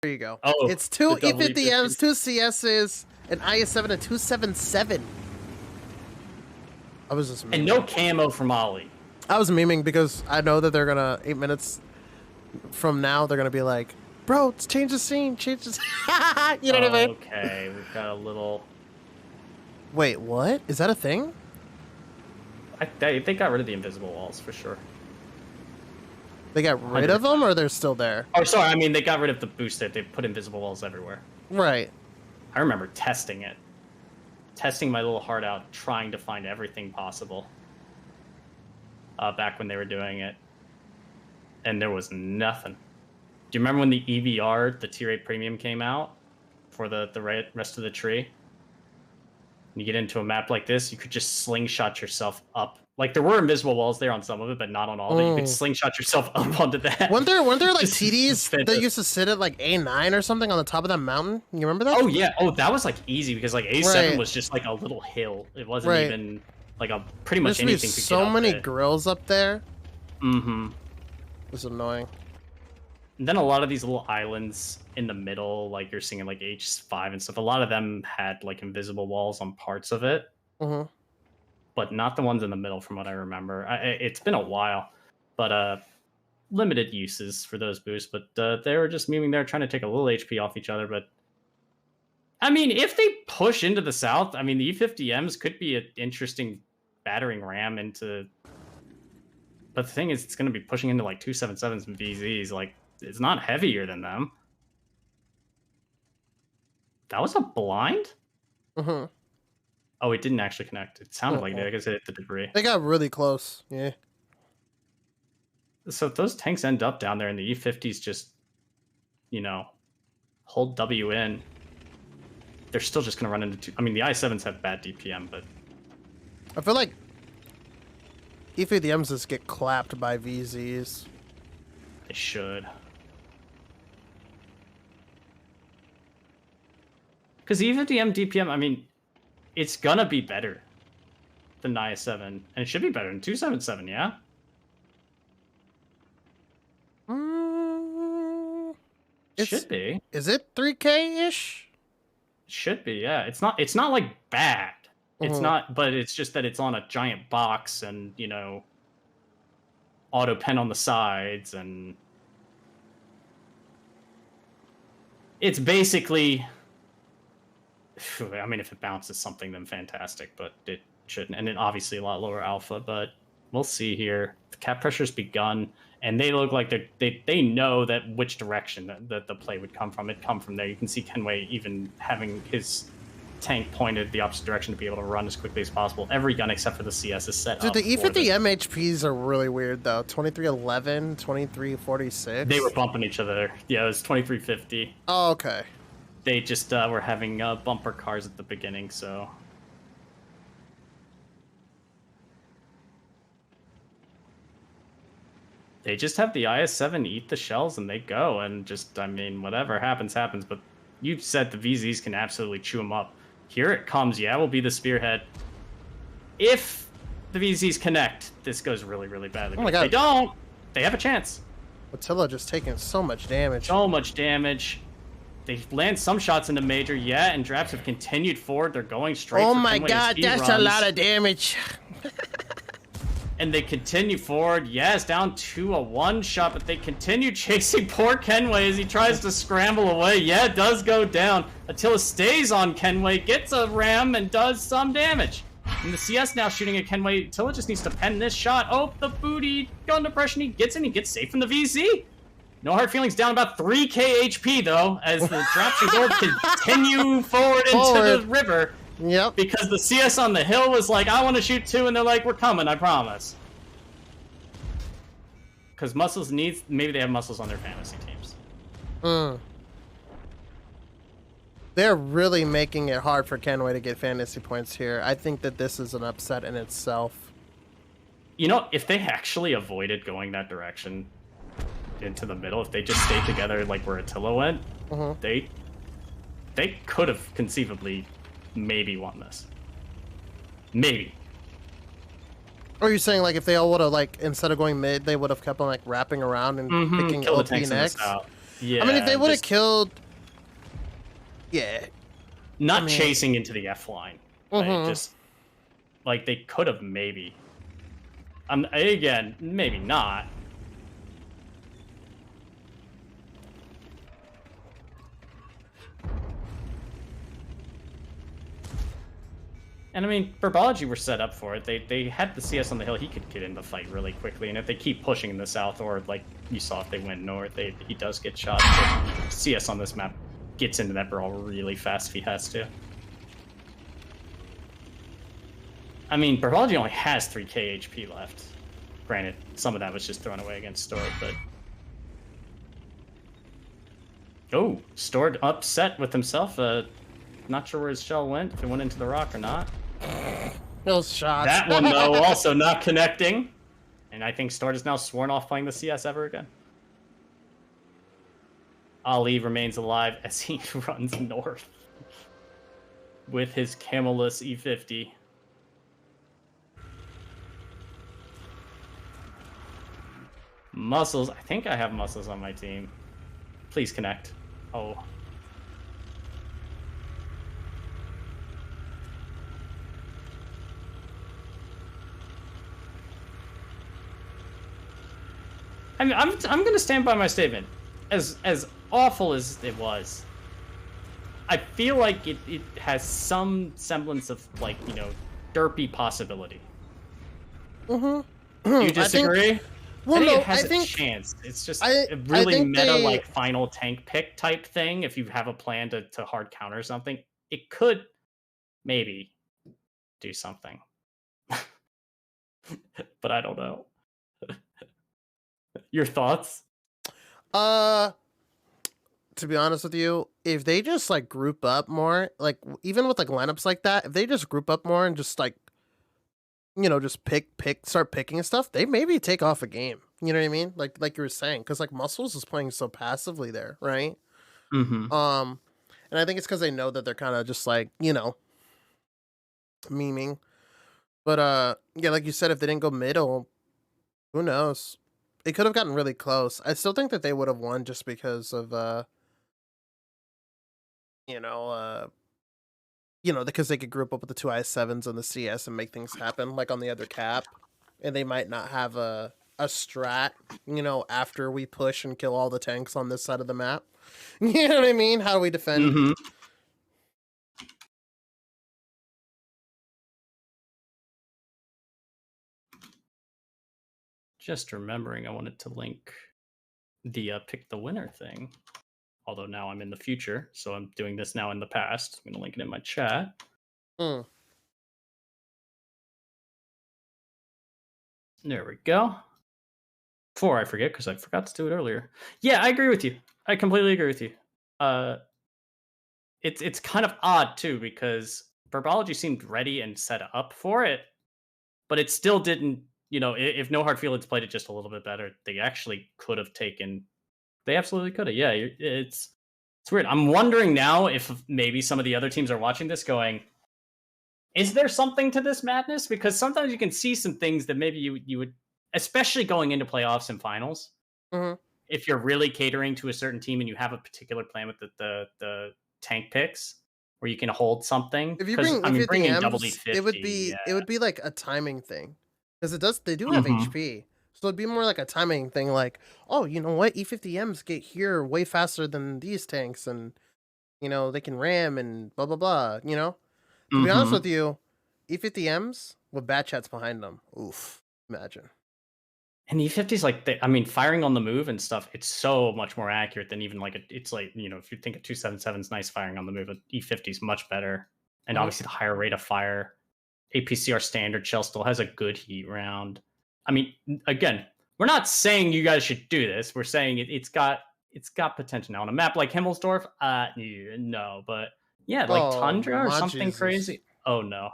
There you go. Oh, It's two the double E50Ms, two CSs, an IS-7, and 277. I was just memeing. And no camo from Ollie. I was memeing because I know that they're gonna 8 minutes from now they're gonna be like, bro, let's change the scene, change the scene. You know what I mean? Okay, we've got a little. Wait, what? Is that a thing? They got rid of the invisible walls for sure. They got rid of them, or they're still there? Oh, sorry. I mean, they got rid of the boost that they put invisible walls everywhere. Right. I remember testing it, testing my little heart out, trying to find everything possible. Back when they were doing it, and there was nothing. Do you remember when the EVR, the Tier 8 Premium, came out for the rest of the tree? When you get into a map like this, you could just slingshot yourself up. Like, there were invisible walls there on some of it, but not on all of it. You could slingshot yourself up onto that. Weren't there like TDs that used to sit at like A9 or something on the top of that mountain? You remember that? Oh, yeah. Oh, that was like easy because like A7 Right. was just like a little hill. It wasn't Right. even like a pretty much There's anything to so get up many it. grills up there. Mm-hmm. It's annoying. And then a lot of these little islands in the middle, like you're seeing in like H5 and stuff, a lot of them had like invisible walls on parts of it, but not the ones in the middle from what I remember. It's been a while, but limited uses for those boosts, but they were just memeing there trying to take a little HP off each other. But I mean, if they push into the south, I mean, the E50Ms could be an interesting battering ram into... But the thing is, it's going to be pushing into like 277s and VZs, like, it's not heavier than them. That was a blind? Oh, it didn't actually connect. It sounded like it. I guess it hit the debris. They got really close. Yeah. So if those tanks end up down there and the E50s just, you know, hold W in, they're still just going to run into... I mean, the I-7s have bad DPM, but... I feel like E50Ms just get clapped by VZs. They should. Because E50M DPM, I mean, it's gonna be better than IS-7, and it should be better than 277, yeah? It should be. Is it 3K-ish? It should be, yeah. It's not like bad. It's not, but it's just that it's on a giant box and, you know, auto pen on the sides, and it's basically... I mean, if it bounces something, then fantastic, but it shouldn't. And then obviously a lot lower alpha, but we'll see here. The cap pressure's begun, and they look like they know that which direction that the play would come from. It'd come from there. You can see Kenway even having his tank pointed the opposite direction to be able to run as quickly as possible. Every gun except for the CS is set up. Dude, the E50M HPs are really weird, though. 2311, 2346. They were bumping each other. Yeah, it was 2350. Oh, okay. They just were having bumper cars at the beginning, so... They just have the IS-7 eat the shells and they go, and just, I mean, whatever happens, happens, but you've said the VZs can absolutely chew them up. Here it comes, yeah, will be the spearhead. If the VZs connect, this goes really, really badly. Oh my God. If they don't, they have a chance. Attila just taking so much damage. So much damage. They land some shots into major, yeah, and Draps have continued forward. They're going straight. Oh for my Kenway God, that's a lot of damage. And they continue forward. Yes, down to a one-shot, but they continue chasing poor Kenway as he tries to scramble away. Yeah, it does go down. Attila stays on Kenway, gets a ram, and does some damage. And the CS now shooting at Kenway. Attila just needs to pen this shot. Oh, the booty gun depression. He gets safe from the VZ. No hard feelings, down about 3k HP, though, as the Draps and Gold continue forward into the river. Yep. Because the CS on the hill was like, I want to shoot too, and they're like, we're coming, I promise. Because Muscles needs... Maybe they have Muscles on their fantasy teams. They're really making it hard for Kenway to get fantasy points here. I think that this is an upset in itself. You know, if they actually avoided going that direction into the middle, if they just stayed together like where Attila went, they could have conceivably maybe won this. Maybe. Or are you saying, like, if they all would have, like, instead of going mid, they would have kept on, like, wrapping around and picking Kill the OP tanks next? Yeah. I mean, if they would have just killed, yeah, not I mean- chasing into the F line. Like, just like they could have maybe. Again, maybe not. And I mean, Burbology were set up for it. They had the CS on the hill. He could get in the fight really quickly. And if they keep pushing in the south, or like you saw, if they went north, he does get shot. But CS on this map gets into that brawl really fast if he has to. I mean, Burbology only has 3k HP left. Granted, some of that was just thrown away against Stord, but... Oh, Stord upset with himself. Not sure where his shell went, if it went into the rock or not. Those shots. That one, though, also not connecting. And I think Stord is now sworn off playing the CS ever again. Ali remains alive as he runs north with his camelless E50. Muscles. I think I have Muscles on my team. Please connect. Oh. I mean, I'm going to stand by my statement. As awful as it was, I feel like it has some semblance of, like, you know, derpy possibility. Mm-hmm. You disagree? Well, I think no, it has I think a chance. It's just I a really think meta, they- like, final tank pick type thing. If you have a plan to hard counter something, it could maybe do something. But I don't know. Your thoughts? To be honest with you, if they just like group up more, like even with like lineups like that, if they just group up more and just like, you know, just start picking and stuff, they maybe take off a game. You know what I mean? Like you were saying, because like Muscles is playing so passively there, right? Mm-hmm. And I think it's because they know that they're kind of just like, you know, memeing. But yeah, like you said, if they didn't go middle, who knows? It could have gotten really close. I still think that they would have won just because of because they could group up with the two i7s on the CS and make things happen, like on the other cap, and they might not have a strat, you know, after we push and kill all the tanks on this side of the map. You know what I mean? How do we defend? Mm-hmm. Just remembering, I wanted to link the pick the winner thing. Although now I'm in the future, so I'm doing this now in the past. I'm going to link it in my chat. Mm. There we go. Before I forget, because I forgot to do it earlier. Yeah, I agree with you. I completely agree with you. It's kind of odd, too, because Burbology seemed ready and set up for it, but it still didn't, you know, if No Hard Feelings played it just a little bit better, they actually could have taken... They absolutely could have. Yeah, it's weird. I'm wondering now if maybe some of the other teams are watching this going, is there something to this madness? Because sometimes you can see some things that maybe you would, especially going into playoffs and finals, if you're really catering to a certain team and you have a particular plan with the tank picks where you can hold something. If you bringing double M's, D50, it would be like a timing thing, because they do have HP, so it'd be more like a timing thing. Like, oh, you know what, E50Ms get here way faster than these tanks, and you know they can ram and blah blah blah. You know, to be honest with you, E50Ms with bat chats behind them, oof, imagine. And E50's like, firing on the move and stuff, it's so much more accurate than even like, it's like, you know, if you think a 277's nice firing on the move, E50's much better. And obviously the higher rate of fire. APCR standard shell still has a good heat round. I mean, again, we're not saying you guys should do this. We're saying it's got potential. Now on a map like Himmelsdorf, no, but yeah, like Tundra or something crazy. Oh no.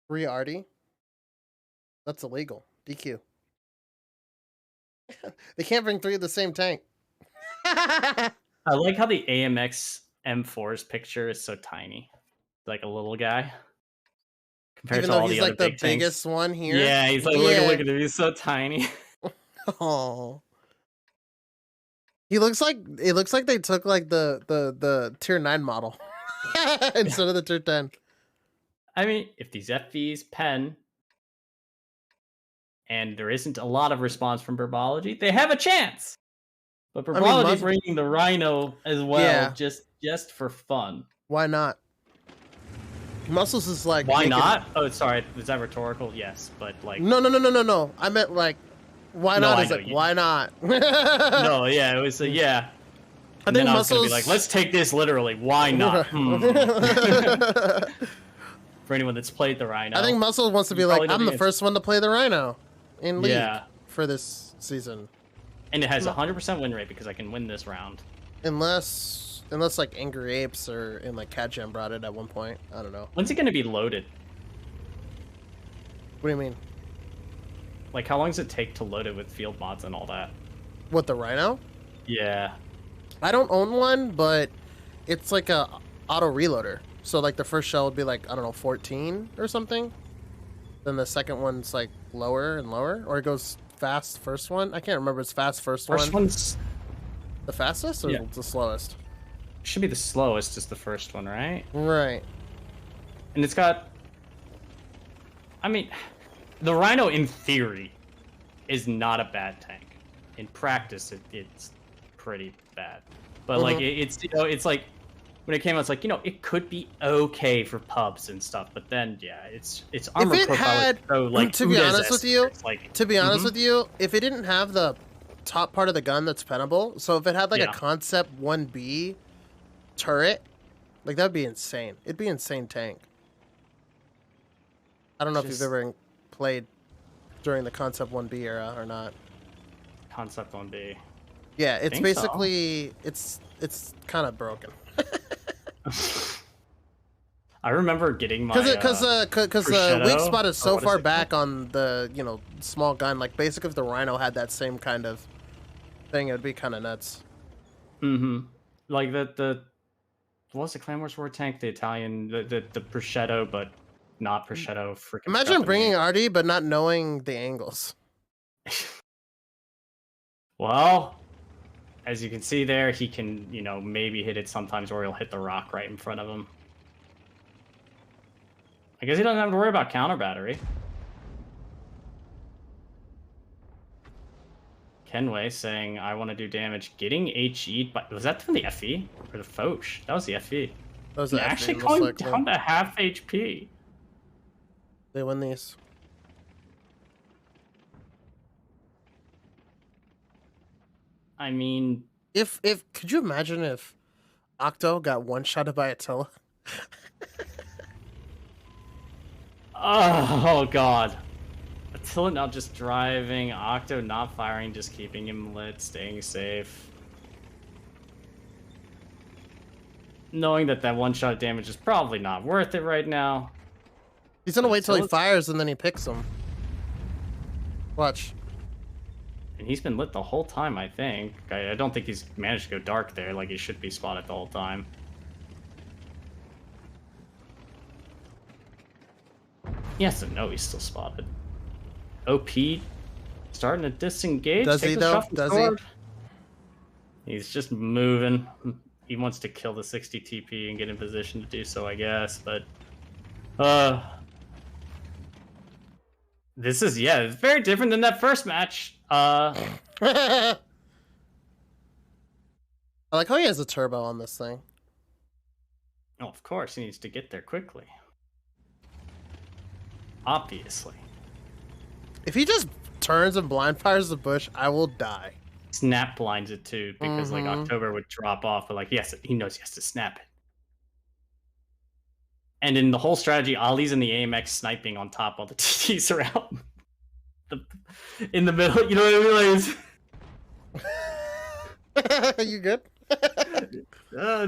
Free Artie? That's illegal. DQ. They can't bring three of the same tank. I like how the AMX M4's picture is so tiny. Like a little guy. compared Even to though all he's the other like the big tanks. biggest one here. Yeah, he's like, Yeah. look at him, he's so tiny. Oh. It looks like they took like the tier 9 model instead of the tier 10. I mean, if these FVs pen and there isn't a lot of response from Burbology, they have a chance. But Burbology bringing the Rhino as well, just for fun. Why not? Muscles is like why not? Oh, sorry, was that rhetorical? Yes, but like no. I meant like why not? Is like why not? No, yeah, it was yeah. And I think Muscles gonna be like, let's take this literally. Why not? For anyone that's played the Rhino, I think Muscle wants to be like, I'm the first one to play the Rhino in League for this season. And it has 100% win rate because I can win this round. Unless like Angry Apes or in like Cat Jam brought it at one point. I don't know. When's it gonna be loaded? What do you mean? Like, how long does it take to load it with field mods and all that? What, the Rhino? Yeah. I don't own one, but it's like a auto reloader. So like the first shell would be like, I don't know, 14 or something. Then the second one's like lower and lower, or it goes fast first one. I can't remember. It's fast first one. First one's the fastest or the slowest? Should be the slowest, is the first one, right? Right. And it's got, I mean, the Rhino in theory is not a bad tank. In practice, it's pretty bad. But like it's it's like when it came out, it's like, it could be okay for pubs and stuff. But then its armor profile is so like, to be honest with you, if it didn't have the top part of the gun that's penable, so if it had like a concept 1B turret, like that'd be insane. It'd be insane tank. I don't know if you've ever played during the concept 1B era or not. Concept 1B. Yeah, it's basically it's kind of broken. I remember getting my because the weak spot is so far back on the small gun. Like basically, if the Rhino had that same kind of thing, it would be kind of nuts. Like the what was the Clan Wars War tank? The Italian, the prosciutto, but not prosciutto. Freaking. Imagine bringing Artie, but not knowing the angles. Well, as you can see there, he can maybe hit it sometimes, or he'll hit the rock right in front of him. I guess he doesn't have to worry about counter battery. Kenway saying, I want to do damage. Getting HE'd by... Was that from the FE? Or the Foch? That was the FE. That was the actually going down to half HP. They win these. I mean... Could you imagine if Octo got one-shotted by Attila? Oh, God. Attila now just driving, Octo not firing, just keeping him lit, staying safe. Knowing that one-shot damage is probably not worth it right now. He's gonna wait till he fires and then he picks him. Watch. And he's been lit the whole time, I think. I don't think he's managed to go dark there like he should be spotted the whole time. Yes and no, he's still spotted. OP starting to disengage. Does he though? Does he? He's just moving. He wants to kill the 60 TP and get in position to do so, I guess. But this is it's very different than that first match. I like how he has a turbo on this thing. Oh, of course, he needs to get there quickly. Obviously. If he just turns and blind fires the bush, I will die. Snap blinds it too, because like October would drop off, but like he knows he has to snap it. And in the whole strategy, Ollie's in the AMX sniping on top while the TTs are out in the middle. You know what I mean? Are you good?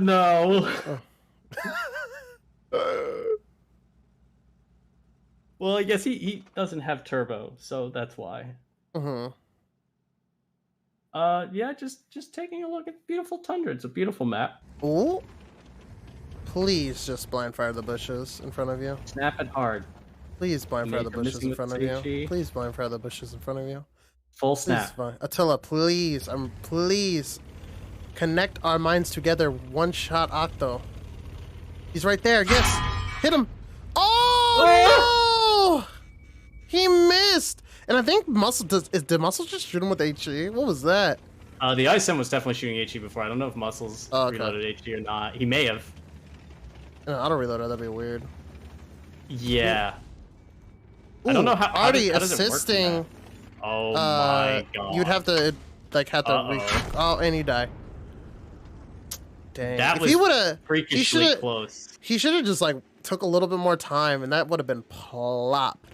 No. Well, I guess he doesn't have turbo, so that's why. Yeah, just taking a look at beautiful Tundra. It's a beautiful map. Ooh. Please just blind fire the bushes in front of you. Snap it hard. Please blind fire the Major bushes missing in with front of you. HE. Please blind fire the bushes in front of you. Full Please, snap. Attila, please, please connect our minds together. One shot Octo. He's right there. Yes, hit him. Oh no! He missed. And I think Muscle did Muscle just shoot him with HE? What was that? The ISM was definitely shooting HE before. I don't know if Muscles reloaded HE or not. He may have. An auto reloader, that'd be weird. Yeah. Ooh, I don't know how already does it work assisting. Oh my god. You'd have to oh, and you die. Dang. That if was he would have freakishly close. He should have just like took a little bit more time, and that would have been plop.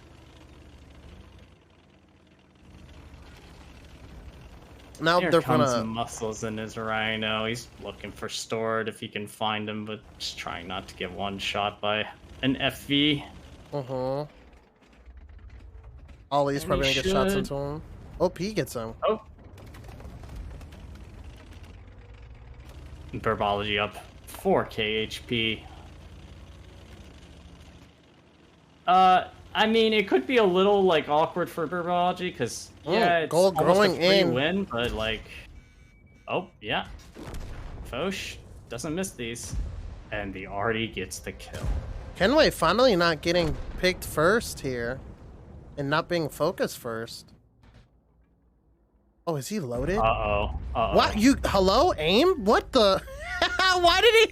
Now Here they're comes gonna Muscles in his Rhino. He's looking for Stored if he can find him, but just trying not to get one shot by an FV. Ollie's probably gonna get shots into him. Oh, P gets him. Oh. Burbology up 4k HP. I mean, it could be a little like awkward for Burbology because yeah, it's goal almost growing a free in. win, but like, oh yeah, Foch doesn't miss these, and the Artie gets the kill. Kenway finally not getting picked first here, and not being focused first. Oh, is he loaded? What? Hello, aim? What the? Why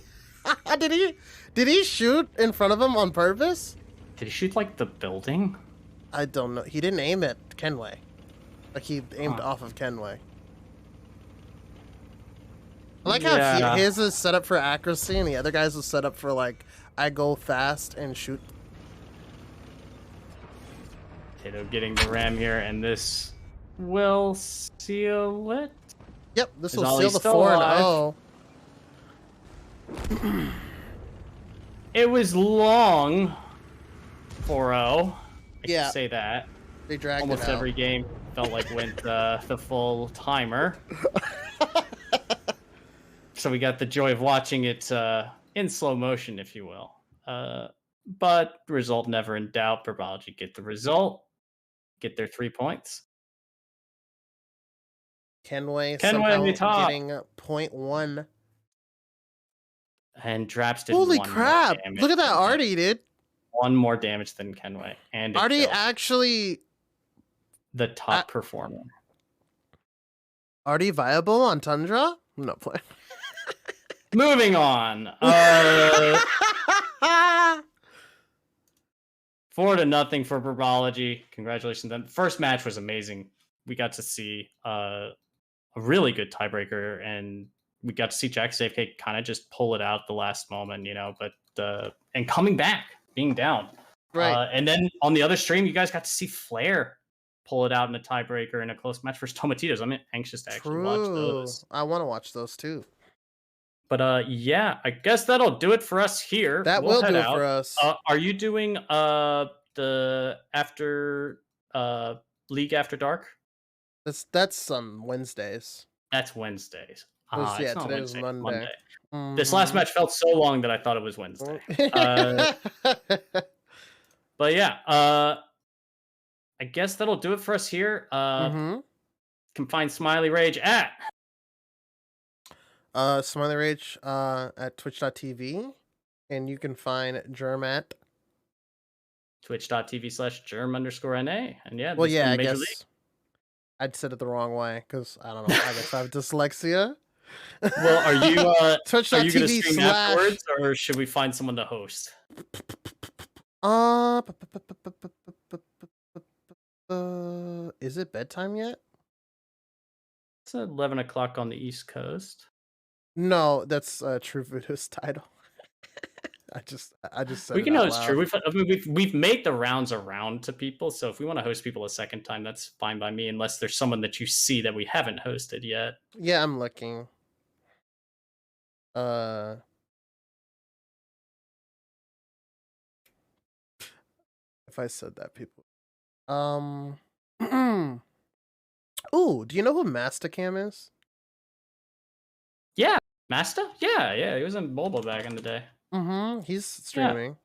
did he? Did he shoot in front of him on purpose? Did he shoot like the building? I don't know. He didn't aim at Kenway. Like he aimed off of Kenway. I like how his is set up for accuracy and the other guy's is set up for like, I go fast and shoot. Tato getting the ram here, and this will seal it. Yep, this will seal the 4-0. It was long. 4-0. I can say that. They dragged almost it out. every game felt like went the full timer. So we got the joy of watching it in slow motion, if you will. But result never in doubt. Burbology get the result, get their 3 points. Kenway somehow getting 0.1. And Draps did Holy crap! Look at that Artie, dude. One more damage than Kenway. And Artie actually the top performer. Artie viable on Tundra? I'm not playing. Moving on. 4-0 for Burbology. Congratulations. The first match was amazing. We got to see a really good tiebreaker, and we got to see Jack Safecake kind of just pull it out at the last moment, you know, but and coming back, being down. Right. And then on the other stream, you guys got to see Flair pull it out in a tiebreaker in a close match versus Tomatitos. I'm anxious to actually watch those. I want to watch those too. But yeah, I guess that'll do it for us here. That will do it for us. Are you doing the after League After Dark? That's on Wednesdays. That's Wednesdays. Yeah, today was Monday. This last match felt so long that I thought it was Wednesday. But yeah, I guess that'll do it for us here. Can find Smiley Rage at Smiley Rage at twitch.tv, and you can find Germ at twitch.tv/germ_NA. And yeah, well, yeah, I guess I'd said it the wrong way because I don't know. I guess I have dyslexia. Well, are you twitch.tv are you gonna stream afterwards, or should we find someone to host? Is it bedtime yet? It's 11 o'clock on the East Coast. No, that's True Voodoo's title. I just said we can it out host loud. True. We've made the rounds around to people, so if we want to host people a second time, that's fine by me, unless there's someone that you see that we haven't hosted yet. Yeah, I'm looking. If I said that, people. Ooh, do you know who Mastacam is? Yeah, Masta? Yeah, he was in mobile back in the day. He's streaming.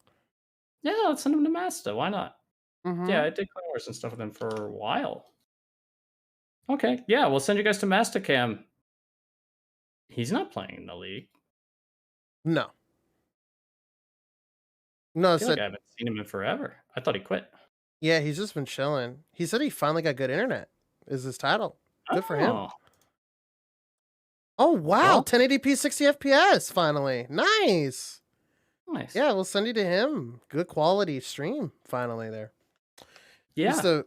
Yeah, let's send him to Masta. Why not? Yeah, I Mhm. did Clone Wars and stuff with him for a while. Okay, yeah, we'll send you guys to Mastercam. He's not playing in the league. No. No, I I feel like said I haven't seen him in forever. I thought he quit. yeah, he's just been chilling. He said he finally got good internet, is his title. Good for him. Oh, Oh, wow, well, 1080p 60 FPS finally. Nice. nice. Yeah, we'll send you to him. Good quality stream finally there. Used Yeah. to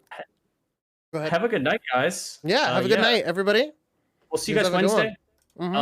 go ahead. Have a good night, guys. Yeah, have a good Yeah, night, everybody. we'll see You you guys guys have a good one. Wednesday. Mhm.